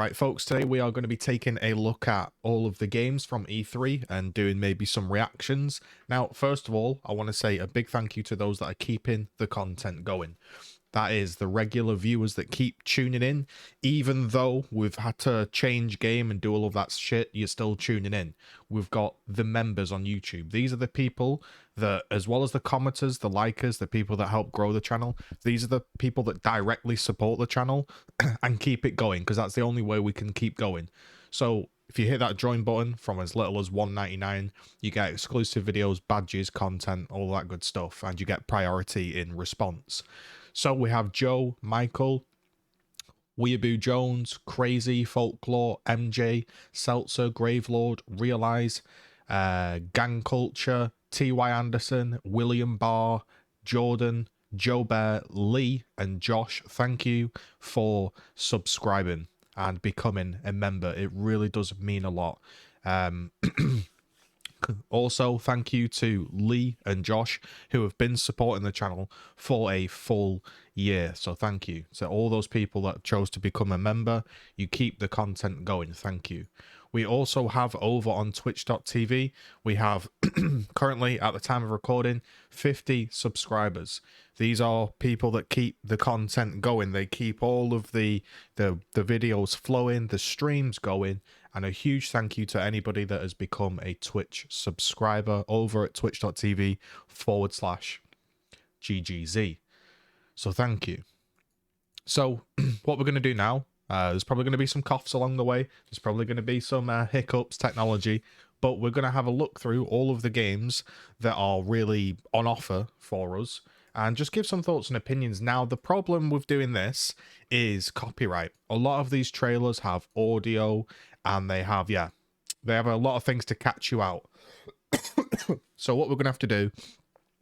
Alright folks, today we are going to be taking a look at all of the games from E3 and doing maybe some reactions. Now, first of all, I want to say a big thank you to those that are keeping the content going. That is the regular viewers that keep tuning in. Even though we've had to change game and do all of that shit, you're still tuning in. We've got the members on YouTube. These are the people that, as well as the commenters, the likers, the people that help grow the channel, these are the people that directly support the channel and keep it going, because that's the only way we can keep going. So if you hit that join button from as little as $1.99, you get exclusive videos, badges, content, all that good stuff, and you get priority in response. So we have Joe, Michael, Weeaboo Jones, Crazy, Folklore, MJ, Seltzer, Gravelord, Realize, Gang Culture, T.Y. Anderson, William Barr, Jordan, Joe Bear, Lee, and Josh. Thank you for subscribing and becoming a member. It really does mean a lot. Also, thank you to Lee and Josh, who have been supporting the channel for a full year. So thank you to all those people that chose to become a member. You keep the content going. Thank you. We also have over on twitch.tv, we have currently, at the time of recording, 50 subscribers. These are people that keep the content going. They keep all of the videos flowing, the streams going. And a huge thank you to anybody that has become a Twitch subscriber over at twitch.tv/GGZII. So thank you. So what we're going to do now, there's probably going to be some coughs along the way. There's probably going to be some hiccups, technology. But we're going to have a look through all of the games that are really on offer for us and just give some thoughts and opinions. Now, the problem with doing this is copyright. A lot of these trailers have audio and they have a lot of things to catch you out. So what we're going to have to do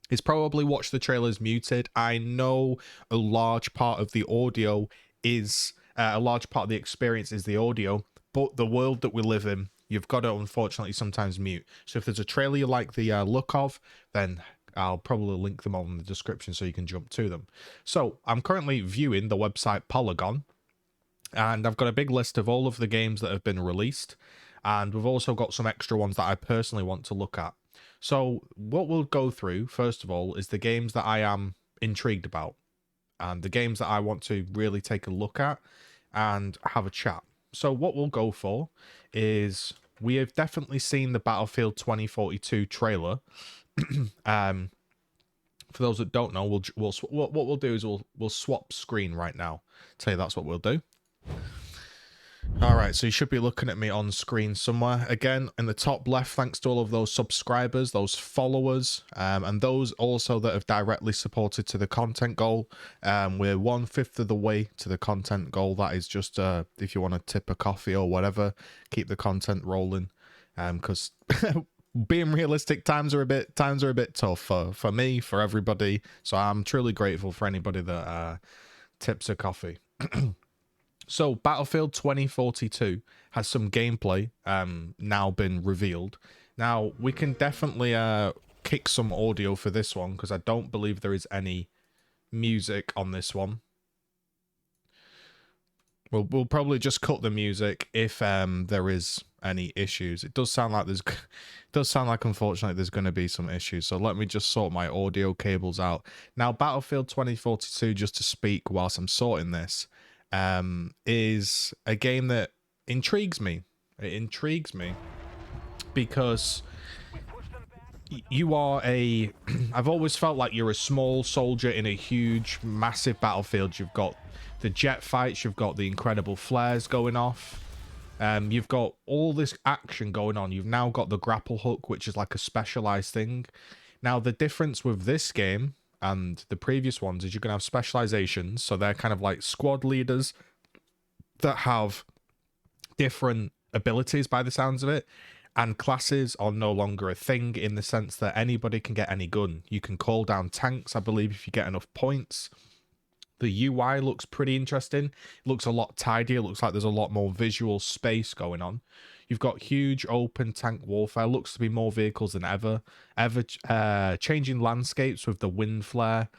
is probably watch the trailers muted. I know a large part of the audio is, a large part of the experience is the audio, but the world that we live in, you've got to unfortunately sometimes mute. So if there's a trailer you like the look of, then I'll probably link them all in the description so you can jump to them. So I'm currently viewing the website Polygon, and I've got a big list of all of the games that have been released, and we've also got some extra ones that I personally want to look at. So what we'll go through, first of all, is the games that I am intrigued about, and the games that I want to really take a look at and have a chat. So what we'll go for is, we have definitely seen the Battlefield 2042 trailer. For those that don't know, what we'll do is we'll swap screen right now. Tell you that's what we'll do. All right, so you should be looking at me on screen somewhere. Again, in the top left, thanks to all of those subscribers, those followers, and those also that have directly supported to the content goal. We're 1/5 of the way to the content goal. That is just if you want to tip a coffee or whatever, keep the content rolling. Because being realistic, times are a bit tough for me, for everybody. So I'm truly grateful for anybody that tips a coffee. So Battlefield 2042 has some gameplay now been revealed. Now we can definitely kick some audio for this one, because I don't believe there is any music on this one. We'll probably just cut the music if there is any issues. It does sound like unfortunately there's going to be some issues. So let me just sort my audio cables out. Now Battlefield 2042, just to speak whilst I'm sorting this, is a game that intrigues me. It intrigues me because you are I've always felt like you're a small soldier in a huge, massive battlefield. You've got the jet fights, you've got the incredible flares going off, you've got all this action going on. You've now got the grapple hook, which is like a specialized thing. Now the difference with this game and the previous ones is you're going to have specializations. So they're kind of like squad leaders that have different abilities by the sounds of it. And classes are no longer a thing, in the sense that anybody can get any gun. You can call down tanks, I believe, if you get enough points. The UI looks pretty interesting. It looks a lot tidier. It looks like there's a lot more visual space going on. You've got huge open tank warfare. Looks to be more vehicles than ever. Changing landscapes with the wind flare.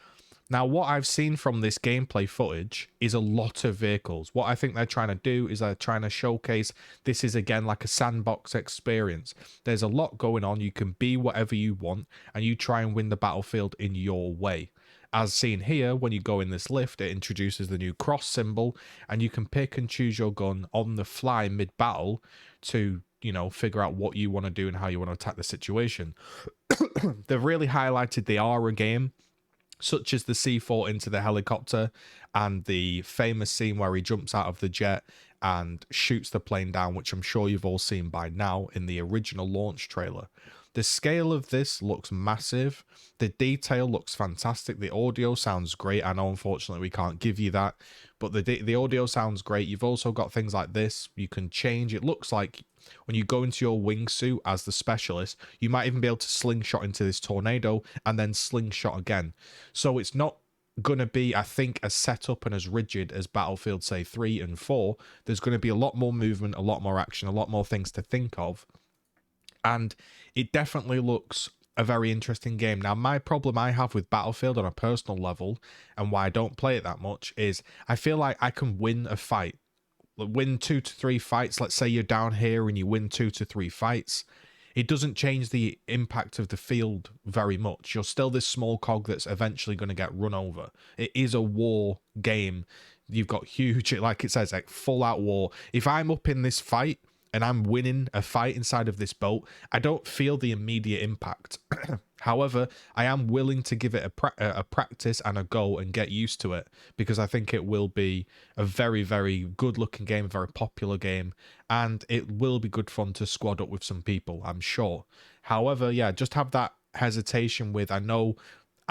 Now, what I've seen from this gameplay footage is a lot of vehicles. What I think they're trying to do is they're trying to showcase this is, again, like a sandbox experience. There's a lot going on. You can be whatever you want, and you try and win the battlefield in your way. As seen here, when you go in this lift, it introduces the new cross symbol, and you can pick and choose your gun on the fly mid-battle to, you know, figure out what you want to do and how you want to attack the situation. They've really highlighted the aura game, such as the C4 into the helicopter and the famous scene where he jumps out of the jet and shoots the plane down, which I'm sure you've all seen by now in the original launch trailer. The scale of this looks massive. The detail looks fantastic. The audio sounds great. I know, unfortunately, we can't give you that, but the audio sounds great. You've also got things like this. You can change. It looks like when you go into your wingsuit as the specialist, you might even be able to slingshot into this tornado and then slingshot again. So it's not going to be, I think, as set up and as rigid as Battlefield, say, 3 and 4. There's going to be a lot more movement, a lot more action, a lot more things to think of. And it definitely looks a very interesting game. Now, my problem I have with Battlefield on a personal level, and why I don't play it that much, is I feel like I can win a fight. Win 2 to 3 fights. Let's say you're down here and you win 2 to 3 fights. It doesn't change the impact of the field very much. You're still this small cog that's eventually going to get run over. It is a war game. You've got huge, like it says, like full out war. If I'm up in this fight and I'm winning a fight inside of this boat, I don't feel the immediate impact. However, I am willing to give it a practice and a go and get used to it, because I think it will be a very, very good looking game, a very popular game, and it will be good fun to squad up with some people, I'm sure. However, yeah, just have that hesitation with, I know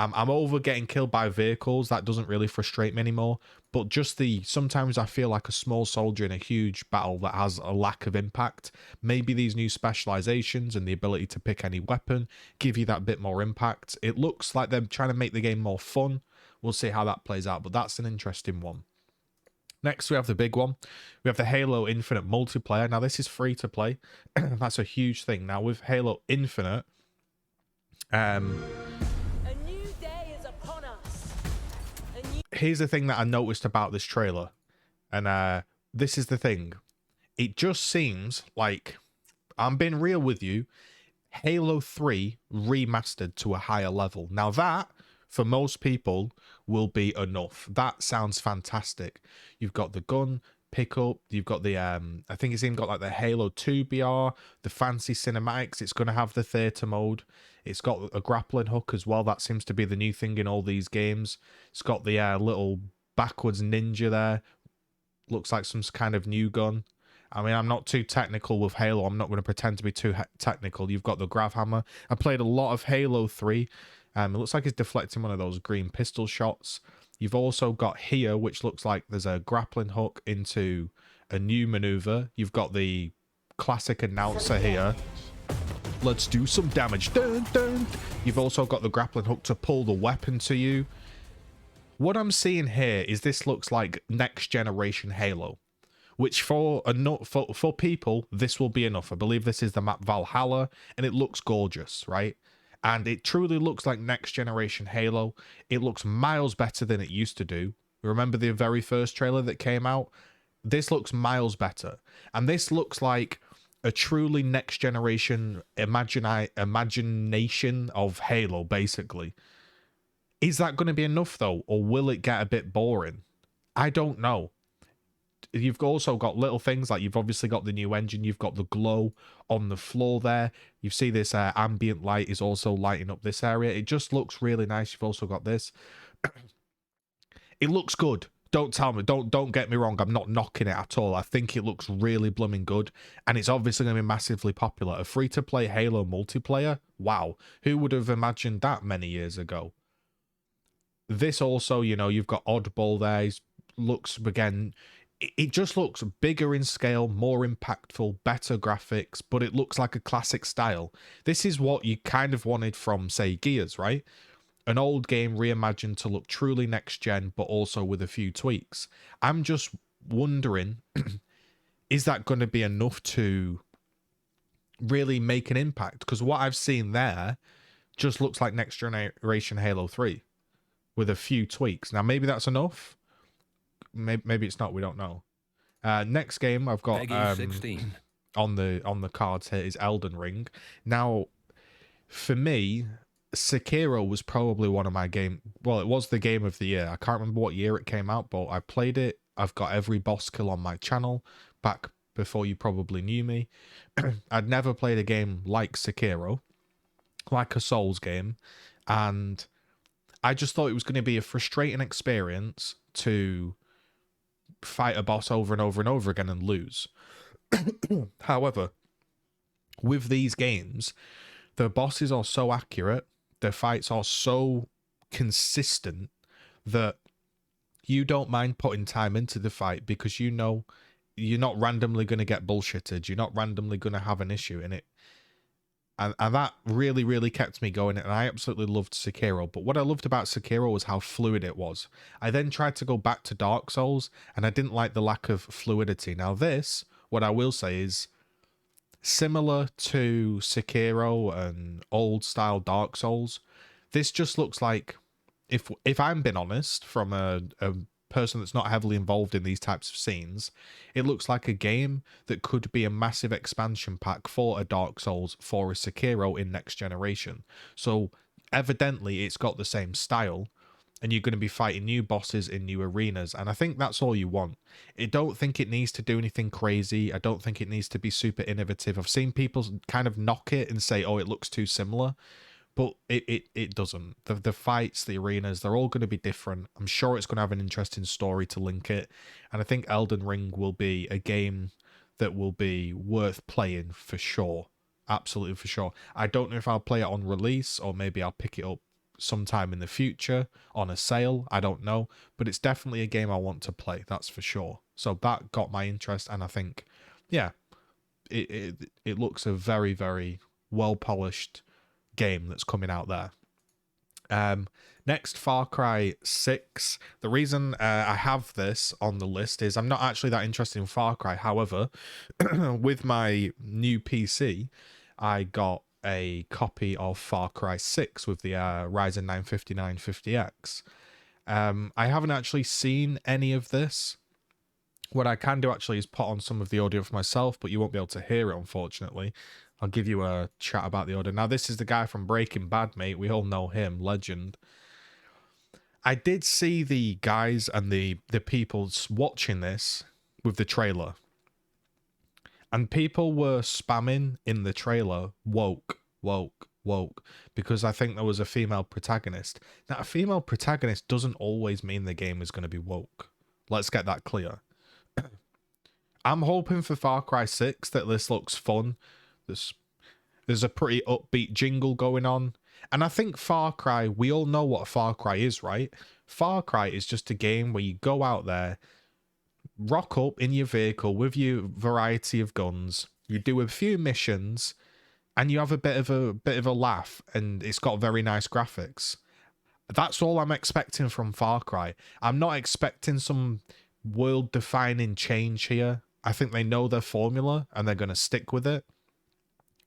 I'm over getting killed by vehicles. That doesn't really frustrate me anymore. But just sometimes I feel like a small soldier in a huge battle that has a lack of impact. Maybe these new specializations and the ability to pick any weapon give you that bit more impact. It looks like they're trying to make the game more fun. We'll see how that plays out, but that's an interesting one. Next, we have the big one. We have the Halo Infinite multiplayer. Now, this is free to play. That's a huge thing. Now, with Halo Infinite, here's the thing that I noticed about this trailer, and this is the thing. It just seems like, I'm being real with you, Halo 3 remastered to a higher level. Now that, for most people, will be enough. That sounds fantastic. You've got the gun pickup, you've got the, I think it's even got like the Halo 2 BR, the fancy cinematics, it's going to have the theater mode. It's got a grappling hook as well. That seems to be the new thing in all these games. It's got the little backwards ninja there. Looks like some kind of new gun. I mean, I'm not too technical with Halo. I'm not going to pretend to be too technical. You've got the grav hammer. I played a lot of Halo 3. It looks like it's deflecting one of those green pistol shots. You've also got here, which looks like there's a grappling hook into a new maneuver. You've got the classic announcer here. Let's do some damage. Dun, dun. You've also got the grappling hook to pull the weapon to you. What I'm seeing here is this looks like next generation Halo, which for people, this will be enough. I believe this is the map Valhalla, and it looks gorgeous, right? And it truly looks like next generation Halo. It looks miles better than it used to do. Remember the very first trailer that came out? This looks miles better. And this looks like a truly next generation imagination of Halo, basically. Is that going to be enough, though? Or will it get a bit boring? I don't know. You've also got little things like, you've obviously got the new engine, you've got the glow on the floor there. You see this ambient light is also lighting up this area. It just looks really nice. You've also got this. It looks good. Don't tell me, don't get me wrong, I'm not knocking it at all. I think it looks really blooming good, and it's obviously going to be massively popular. A free-to-play Halo multiplayer? Wow. Who would have imagined that many years ago? This also, you know, you've got Oddball there. He looks, again, it just looks bigger in scale, more impactful, better graphics, but it looks like a classic style. This is what you kind of wanted from, say, Gears, right? An old game reimagined to look truly next gen, but also with a few tweaks. I'm just wondering, is that going to be enough to really make an impact? Because what I've seen there just looks like next generation Halo 3, with a few tweaks. Now, maybe that's enough. Maybe it's not. We don't know. Next game I've got on the cards here is Elden Ring. Now, for me, Sekiro was probably one of my game. Well, it was the game of the year. I can't remember what year it came out, but I played it. I've got every boss kill on my channel back before you probably knew me. I'd never played a game like Sekiro, like a Souls game, and I just thought it was going to be a frustrating experience to fight a boss over and over and over again and lose. However, with these games, the bosses are so accurate, the fights are so consistent that you don't mind putting time into the fight because you know you're not randomly going to get bullshitted. You're not randomly going to have an issue in it. And that really, really kept me going, and I absolutely loved Sekiro. But what I loved about Sekiro was how fluid it was. I then tried to go back to Dark Souls, and I didn't like the lack of fluidity. Now this, what I will say is, similar to Sekiro and old-style Dark Souls, this just looks like, if I'm being honest, from a person that's not heavily involved in these types of scenes, it looks like a game that could be a massive expansion pack for a Dark Souls, for a Sekiro in next generation. So evidently it's got the same style, and you're going to be fighting new bosses in new arenas, and I think that's all you want. I don't think it needs to do anything crazy. I don't think it needs to be super innovative. I've seen people kind of knock it and say, oh, it looks too similar. But it doesn't. The fights, the arenas, they're all going to be different. I'm sure it's going to have an interesting story to link it. And I think Elden Ring will be a game that will be worth playing for sure. Absolutely for sure. I don't know if I'll play it on release, or maybe I'll pick it up sometime in the future on a sale. I don't know. But it's definitely a game I want to play. That's for sure. So that got my interest. And I think, yeah, it looks a very, very well-polished game that's coming out there. Next, Far Cry 6. The reason I have this on the list is I'm not actually that interested in Far Cry. However, with my new PC, I got a copy of Far Cry 6 with the Ryzen 9 5950X. I haven't actually seen any of this. What I can do actually is put on some of the audio for myself, but you won't be able to hear it, unfortunately. I'll give you a chat about the audio. Now, this is the guy from Breaking Bad, mate. We all know him. Legend. I did see the guys and the people watching this with the trailer. And people were spamming in the trailer, woke, woke, woke, because I think there was a female protagonist. Now, a female protagonist doesn't always mean the game is going to be woke. Let's get that clear. I'm hoping for Far Cry 6 that this looks fun. There's a pretty upbeat jingle going on. And I think Far Cry, we all know what Far Cry is, right? Far Cry is just a game where you go out there, rock up in your vehicle with your variety of guns, you do a few missions, and you have a bit of a laugh, and it's got very nice graphics. That's all I'm expecting from Far Cry. I'm not expecting some world-defining change here. I think they know their formula, and they're going to stick with it.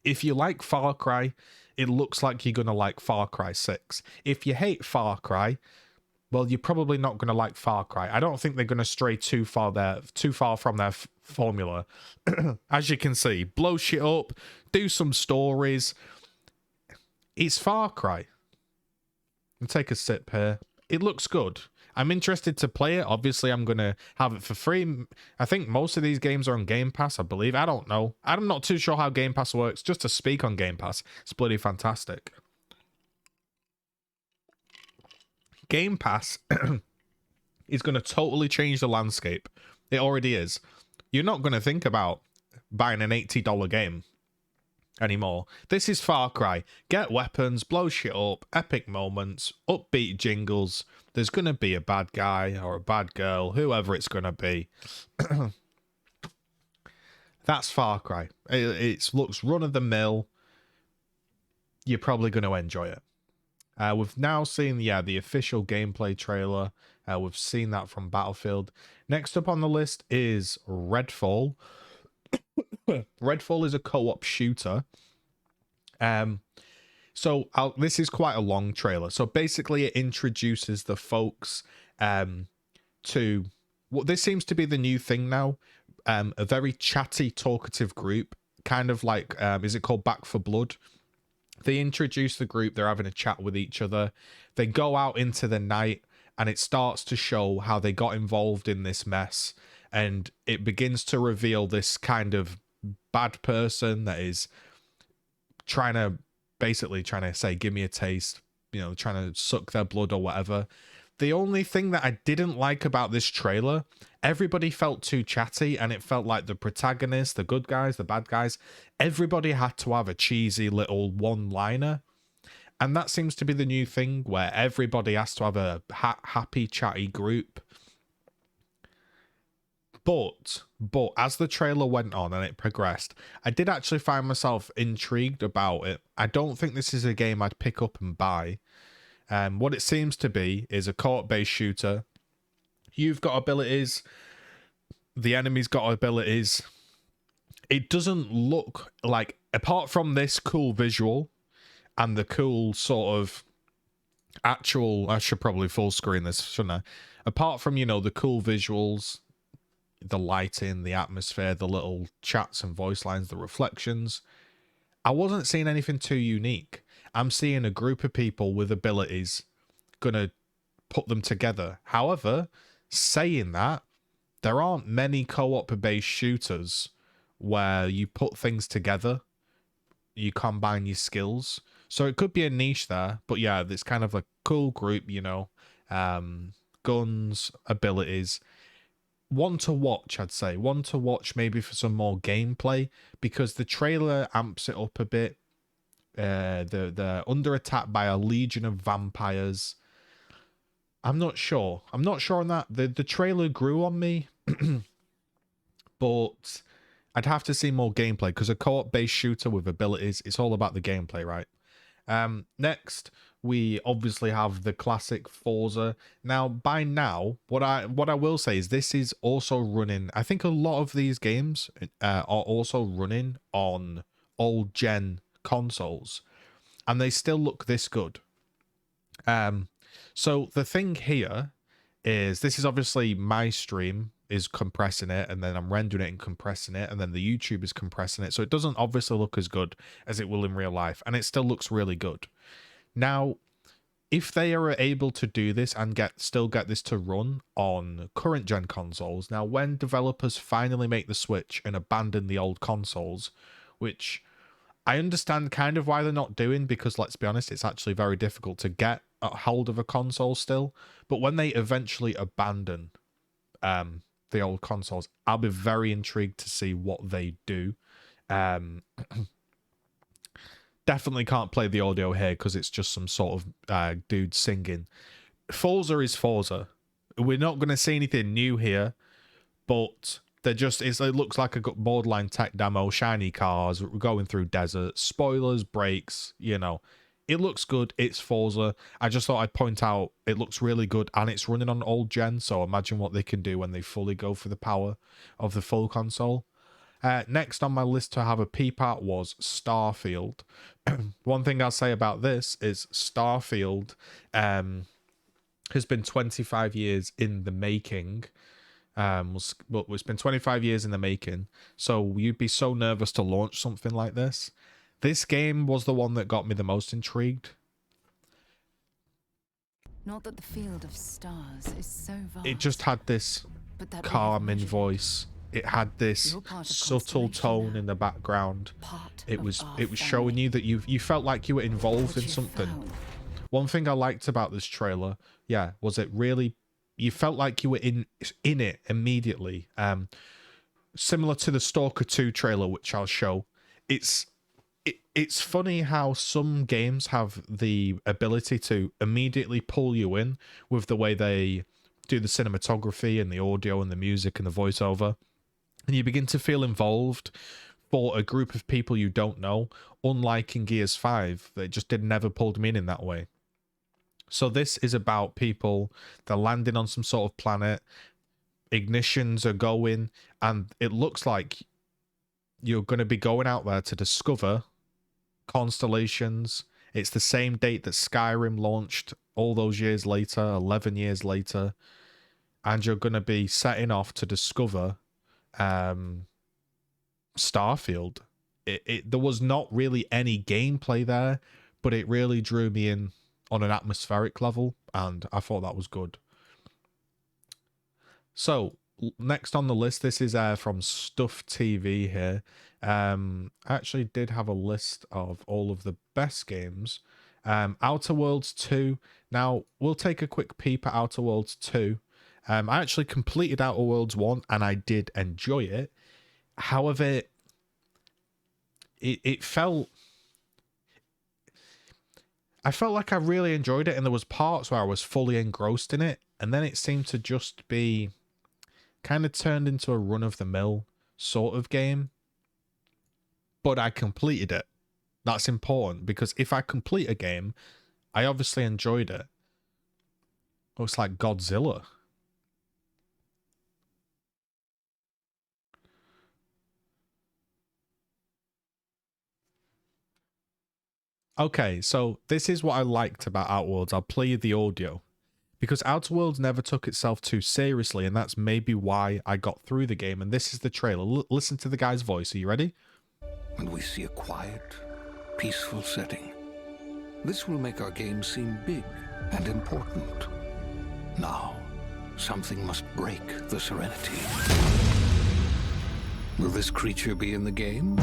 If you like Far Cry, it looks like you're going to like Far Cry 6. If you hate Far Cry, well, you're probably not going to like Far Cry. I don't think they're going to stray too far from their formula. As you can see, blow shit up, do some stories. It's Far Cry. I'll take a sip here. It looks good. I'm interested to play it. Obviously, I'm going to have it for free. I think most of these games are on Game Pass, I believe. I don't know. I'm not too sure how Game Pass works. Just to speak on Game Pass, it's bloody fantastic. Game Pass is going to totally change the landscape. It already is. You're not going to think about buying an $80 game anymore. This is Far Cry. Get weapons, blow shit up, epic moments, upbeat jingles. There's going to be a bad guy or a bad girl, whoever it's going to be. That's Far Cry. It looks run-of-the-mill. You're probably going to enjoy it. We've now seen, the official gameplay trailer. We've seen that from Battlefield. Next up on the list is Redfall. Redfall is a co-op shooter. So this is quite a long trailer. So basically, it introduces the folks to what this seems to be the new thing now. A very chatty, talkative group, kind of like is it called Back for Blood? They introduce the group. They're having a chat with each other. They go out into the night, and it starts to show how they got involved in this mess. And it begins to reveal this kind of bad person that is basically trying to say, give me a taste, trying to suck their blood or whatever. The only thing that I didn't like about this trailer, everybody felt too chatty, and it felt like the protagonist, the good guys, the bad guys, everybody had to have a cheesy little one-liner. And that seems to be the new thing, where everybody has to have a happy, chatty group. But as the trailer went on and it progressed, I did actually find myself intrigued about it. I don't think this is a game I'd pick up and buy. What it seems to be is a co-op-based shooter. You've got abilities. The enemy's got abilities. It doesn't look like, apart from this cool visual and the cool sort of actual, I should probably full screen this, shouldn't I? Apart from, the cool visuals, the lighting, the atmosphere, the little chats and voice lines, the reflections, I wasn't seeing anything too unique. I'm seeing a group of people with abilities, gonna put them together. However, saying that, there aren't many co-op based shooters where you put things together, you combine your skills. So it could be a niche there, but yeah, it's kind of a cool group, guns, abilities. One to watch, I'd say. One to watch maybe for some more gameplay, because the trailer amps it up a bit. They're under attack by a legion of vampires. I'm not sure. I'm not sure on that. The trailer grew on me, but I'd have to see more gameplay, because a co-op-based shooter with abilities, it's all about the gameplay, right? Next, we obviously have the classic Forza. Now, by now, what I will say is this is also running. I think a lot of these games are also running on old gen consoles, and they still look this good. So the thing here is, this is obviously my stream is compressing it, and then I'm rendering it and compressing it, and then the YouTube is compressing it, so it doesn't obviously look as good as it will in real life, and it still looks really good. Now, if they are able to do this and still get this to run on current gen consoles, now when developers finally make the switch and abandon the old consoles, which I understand kind of why they're not doing, because let's be honest, it's actually very difficult to get a hold of a console still, but when they eventually abandon the old consoles, I'll be very intrigued to see what they do. Definitely can't play the audio here because it's just some sort of dude singing. Forza is Forza. We're not going to see anything new here, but it looks like a borderline tech demo, shiny cars, going through deserts, spoilers, brakes, It looks good. It's Forza. I just thought I'd point out it looks really good, and it's running on old gen, so imagine what they can do when they fully go for the power of the full console. Next on my list to have a peep at was Starfield. One thing I'll say about this is Starfield has been 25 years in the making. It's been 25 years in the making, so you'd be so nervous to launch something like this. This game was the one that got me the most intrigued. Not that the field of stars is so vast. It just had this calming voice. It had this subtle tone in the background. It was showing you that you felt like you were involved in something. One thing I liked about this trailer, was it really, you felt like you were in it immediately. Similar to the Stalker 2 trailer, which I'll show. It's funny how some games have the ability to immediately pull you in with the way they do the cinematography and the audio and the music and the voiceover. And you begin to feel involved for a group of people you don't know, unlike in Gears 5, that just never pulled me in that way. So this is about people, they're landing on some sort of planet, ignitions are going, and it looks like you're going to be going out there to discover constellations, It's the same date that Skyrim launched all those years later, 11 years later. And you're going to be setting off to discover Starfield. There was not really any gameplay there, but it really drew me in on an atmospheric level, and I thought that was good. So next on the list, this is from Stuff TV here. I actually did have a list of all of the best games. Outerworlds 2. Now we'll take a quick peep at Outerworlds 2. I actually completed Outerworlds 1 and I did enjoy it. However, it felt... I felt like I really enjoyed it, and there was parts where I was fully engrossed in it, and then it seemed to just be kind of turned into a run-of-the-mill sort of game. But I completed it. That's important, because if I complete a game, I obviously enjoyed it. Looks like Godzilla. Okay, so this is what I liked about Outworlds. I'll play you the audio. Because Outerworlds never took itself too seriously, and that's maybe why I got through the game. And this is the trailer. Listen to the guy's voice. Are you ready? And we see a quiet, peaceful setting. This will make our game seem big and important. Now, something must break the serenity. Will this creature be in the game?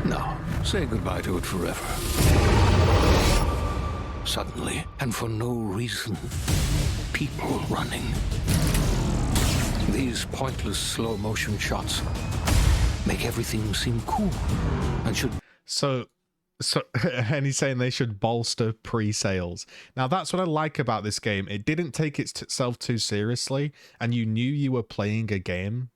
No. Say goodbye to it forever. Suddenly, and for no reason, people running. These pointless slow-motion shots make everything seem cool and should... So, and he's saying they should bolster pre-sales. Now, that's what I like about this game. It didn't take itself too seriously, and you knew you were playing a game.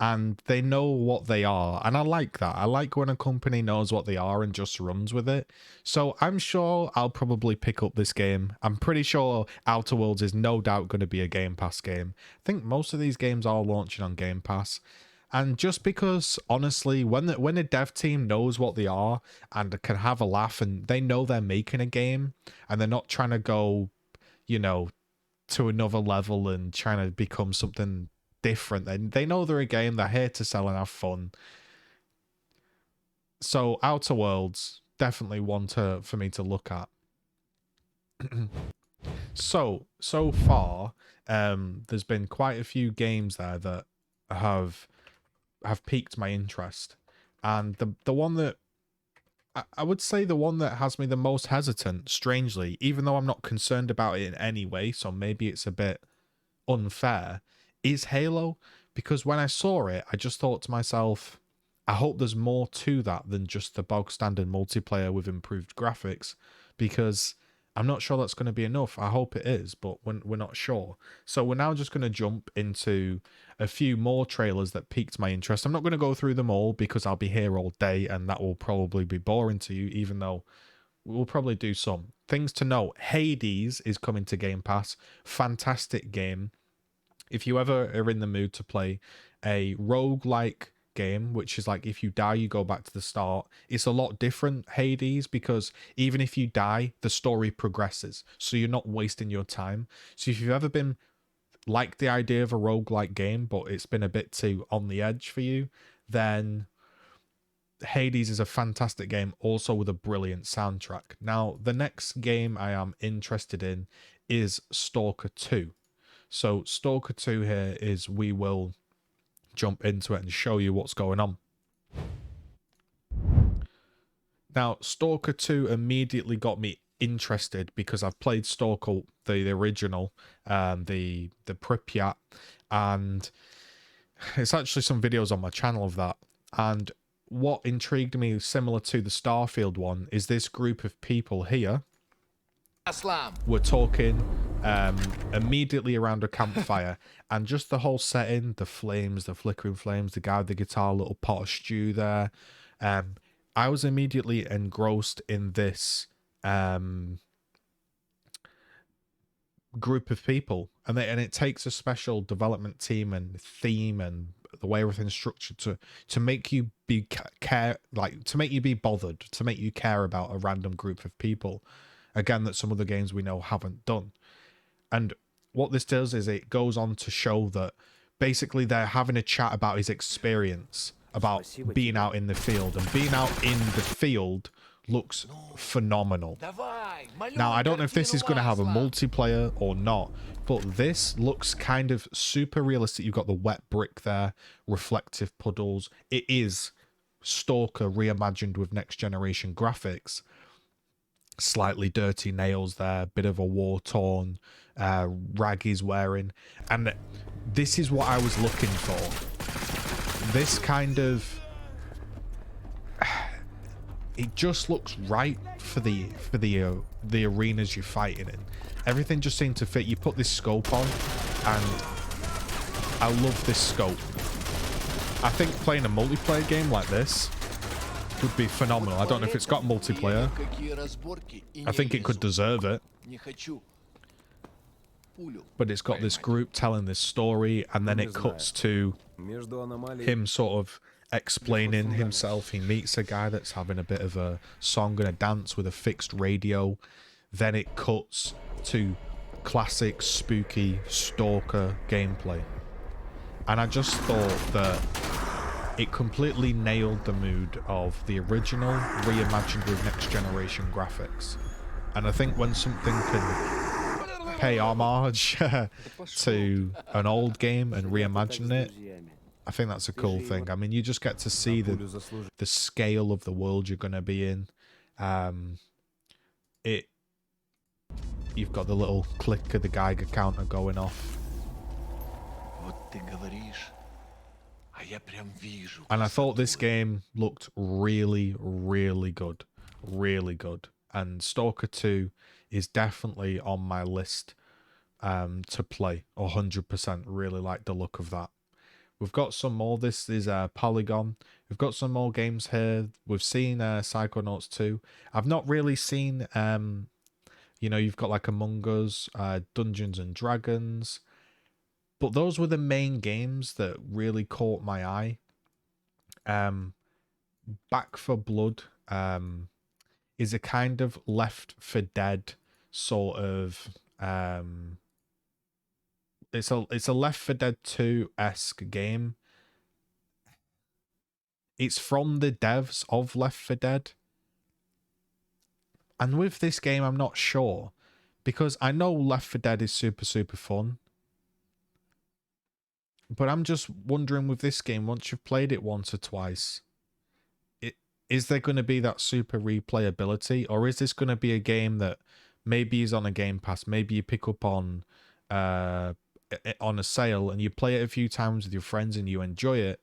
And they know what they are. And I like that. I like when a company knows what they are and just runs with it. So I'm sure I'll probably pick up this game. I'm pretty sure Outer Worlds is no doubt going to be a Game Pass game. I think most of these games are launching on Game Pass. And just because, honestly, when a dev team knows what they are and can have a laugh and they know they're making a game and they're not trying to go, you know, to another level and trying to become something different. They know they're a game, they're here to sell and have fun. So Outer Worlds, definitely one for me to look at. So far, there's been quite a few games there that have piqued my interest. And the one that I would say the one that has me the most hesitant, strangely, even though I'm not concerned about it in any way, so maybe it's a bit unfair, is Halo. Because when I saw it, I just thought to myself, I hope there's more to that than just the bog standard multiplayer with improved graphics, because I'm not sure that's going to be enough. I hope it is, but we're not sure. So we're now just going to jump into a few more trailers that piqued my interest. I'm not going to go through them all because I'll be here all day and that will probably be boring to you, even though we'll probably do some. Things to note: Hades is coming to Game Pass. Fantastic game. If you ever are in the mood to play a roguelike game, which is like if you die, you go back to the start, it's a lot different, Hades, because even if you die, the story progresses. So you're not wasting your time. So if you've ever been like the idea of a roguelike game, but it's been a bit too on the edge for you, then Hades is a fantastic game, also with a brilliant soundtrack. Now, the next game I am interested in is Stalker 2. So Stalker 2 here is, we will jump into it and show you what's going on. Now, Stalker 2 immediately got me interested because I've played Stalker, the original, the Pripyat, and it's actually some videos on my channel of that. And what intrigued me, similar to the Starfield one, is this group of people here. We're talking immediately around a campfire, and just the whole setting, the flames, the flickering flames, the guy with the guitar, little pot of stew there. I was immediately engrossed in this group of people, and it takes a special development team and theme and the way everything's structured to make you be to make you be bothered, to make you care about a random group of people. Again, that some of the games we know haven't done. And what this does is it goes on to show that basically they're having a chat about his experience, about being out in the field, and being out in the field looks phenomenal. Now, I don't know if this is going to have a multiplayer or not, but this looks kind of super realistic. You've got the wet brick there, reflective puddles. It is Stalker reimagined with next generation graphics. Slightly dirty nails there, bit of a war-torn rag he's wearing. And this is what I was looking for. This kind of... it just looks right for the arenas you're fighting in. Everything just seemed to fit. You put this scope on, and I love this scope. I think playing a multiplayer game like this would be phenomenal. I don't know if it's got multiplayer. I think it could deserve it. But it's got this group telling this story, and then it cuts to him sort of explaining himself. He meets a guy that's having a bit of a song and a dance with a fixed radio. Then it cuts to classic spooky Stalker gameplay. And I just thought that it completely nailed the mood of the original, reimagined with next generation graphics. And I think when something can pay homage to an old game and reimagine it, I think that's a cool thing. I mean, you just get to see the scale of the world you're going to be in. You've got the little click of the Geiger counter going off. And I thought this game looked really, really good. Really good. And Stalker 2 is definitely on my list to play. 100%. Really like the look of that. We've got some more. This is Polygon. We've got some more games here. We've seen Psychonauts 2. I've not really seen, you know, you've got like Among Us, Dungeons and Dragons. But those were the main games that really caught my eye. Back 4 Blood is a kind of Left 4 Dead sort of... It's a Left 4 Dead 2-esque game. It's from the devs of Left 4 Dead. And with this game, I'm not sure. Because I know Left 4 Dead is super, super fun. But I'm just wondering with this game, once you've played it once or twice, is there going to be that super replayability? Or is this going to be a game that maybe is on a Game Pass, maybe you pick up on a sale and you play it a few times with your friends and you enjoy it?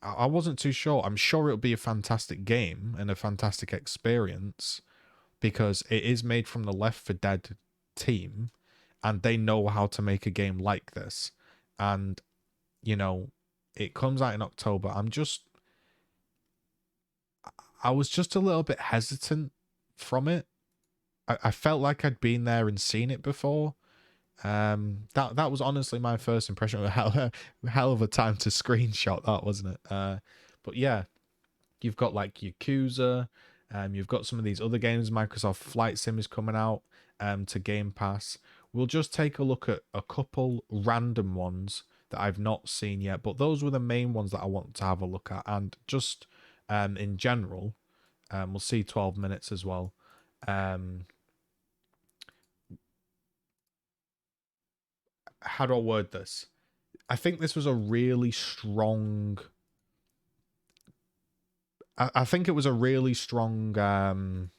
I wasn't too sure. I'm sure it'll be a fantastic game and a fantastic experience because it is made from the Left 4 Dead team and they know how to make a game like this. And, you know, it comes out in October. I was just a little bit hesitant from it. I felt like I'd been there and seen it before. That was honestly my first impression. Hell of a time to screenshot that, wasn't it? But yeah, you've got like Yakuza. You've got some of these other games. Microsoft Flight Sim is coming out to Game Pass. We'll just take a look at a couple random ones that I've not seen yet, but those were the main ones that I want to have a look at. And just in general, we'll see 12 minutes as well. How do I word this? I think this was a really strong... I think it was a really strong...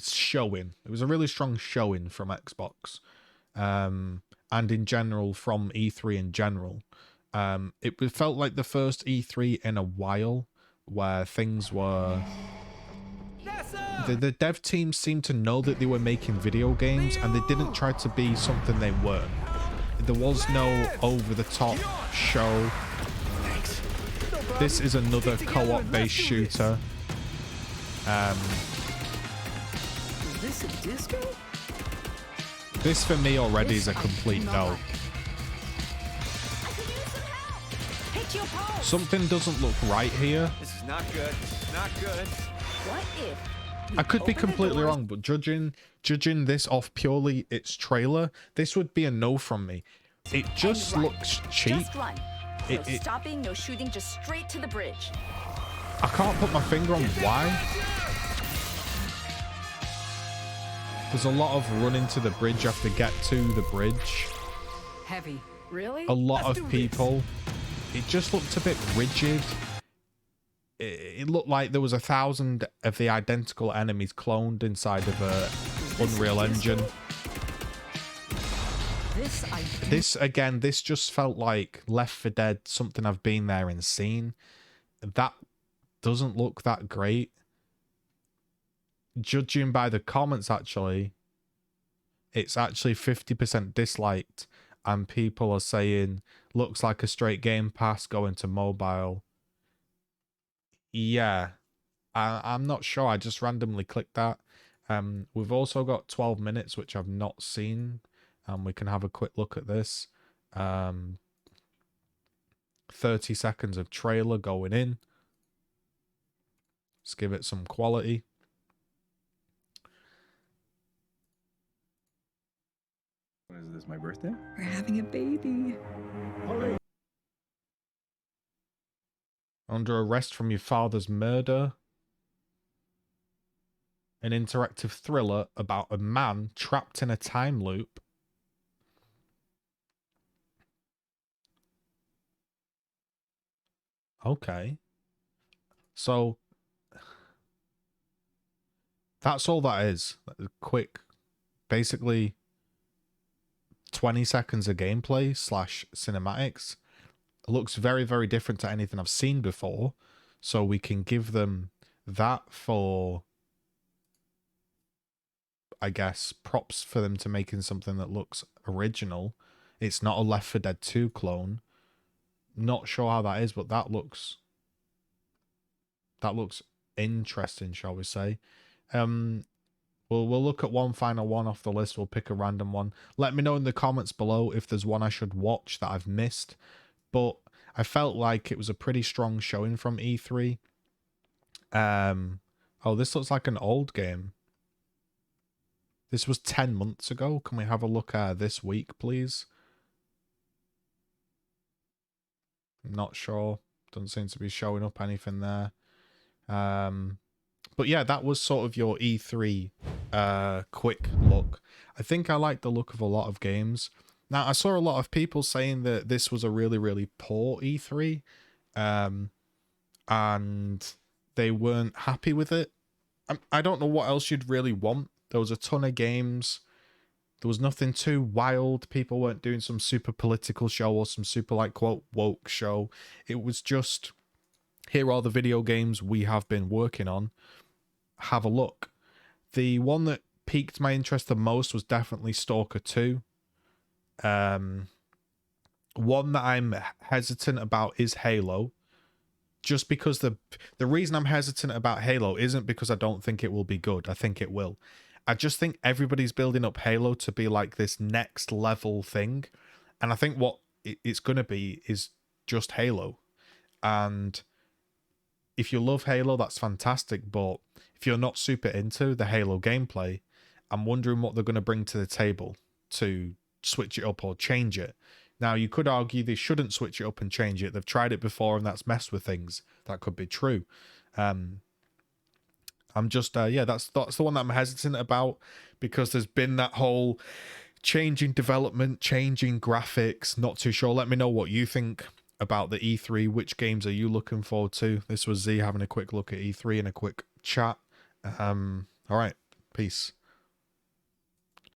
showing. It was a really strong showing from Xbox, and in general from E3 in general. It felt like the first E3 in a while where things were... The dev team seemed to know that they were making video games and they didn't try to be something they weren't. There was no over-the-top show. This is another co-op based shooter. Is this a disco? This for me already is a complete no. your pulse. Something doesn't look right here. This is not good. Not good. What if I could be open the completely doors? wrong, but judging this off purely its trailer, this would be a no from me. It just run. looks cheap. Just run. No stopping, no shooting, just straight to the bridge. I can't put my finger on why. There's a lot of running to the bridge. You have to get to the bridge. Heavy. Really? A lot of people. It just looked a bit rigid. It looked like there was 1,000 of the identical enemies cloned inside of a Unreal Engine. This just felt like Left 4 Dead, something I've been there and seen. That doesn't look that great. Judging by the comments, actually, it's actually 50% disliked, and people are saying looks like a straight Game Pass going to mobile. Yeah, I'm not sure. I just randomly clicked that. We've also got 12 minutes, which I've not seen. We can have a quick look at this. 30 seconds of trailer going in. Let's give it some quality. What is this, my birthday? We're having a baby. Under arrest from your father's murder. An interactive thriller about a man trapped in a time loop. Okay. So that's all that is. Quick, basically 20 seconds of gameplay / cinematics. It looks very, very different to anything I've seen before. So we can give them that for, I guess, props for them to making something that looks original. It's not a Left 4 Dead 2 clone. Not sure how that is, but that looks interesting, shall we say. We'll look at one final one off the list. We'll pick a random one. Let me know in the comments below if there's one I should watch that I've missed. But I felt like it was a pretty strong showing from E3. Oh, this looks like an old game. This was 10 months ago. Can we have a look at this week, please? I'm not sure. Doesn't seem to be showing up anything there. But yeah, that was sort of your E3 quick look. I think I like the look of a lot of games. Now, I saw a lot of people saying that this was a really, really poor E3. And they weren't happy with it. I don't know what else you'd really want. There was a ton of games. There was nothing too wild. People weren't doing some super political show or some super, like, quote, woke show. It was just, here are the video games we have been working on. Have a look. The one that piqued my interest the most was definitely Stalker 2. One that I'm hesitant about is Halo. Just because the reason I'm hesitant about Halo isn't because I don't think it will be good. I think it will. I just think everybody's building up Halo to be like this next level thing. And I think what it's going to be is just Halo. And if you love Halo, that's fantastic. But if you're not super into the Halo gameplay, I'm wondering what they're going to bring to the table to switch it up or change it. Now, you could argue they shouldn't switch it up and change it. They've tried it before and that's messed with things. That could be true. I'm just, yeah, that's the one that I'm hesitant about, because there's been that whole changing development, changing graphics, not too sure. Let me know what you think about the E3. Which games are you looking forward to? This was Z having a quick look at E3 and a quick chat. All right, peace.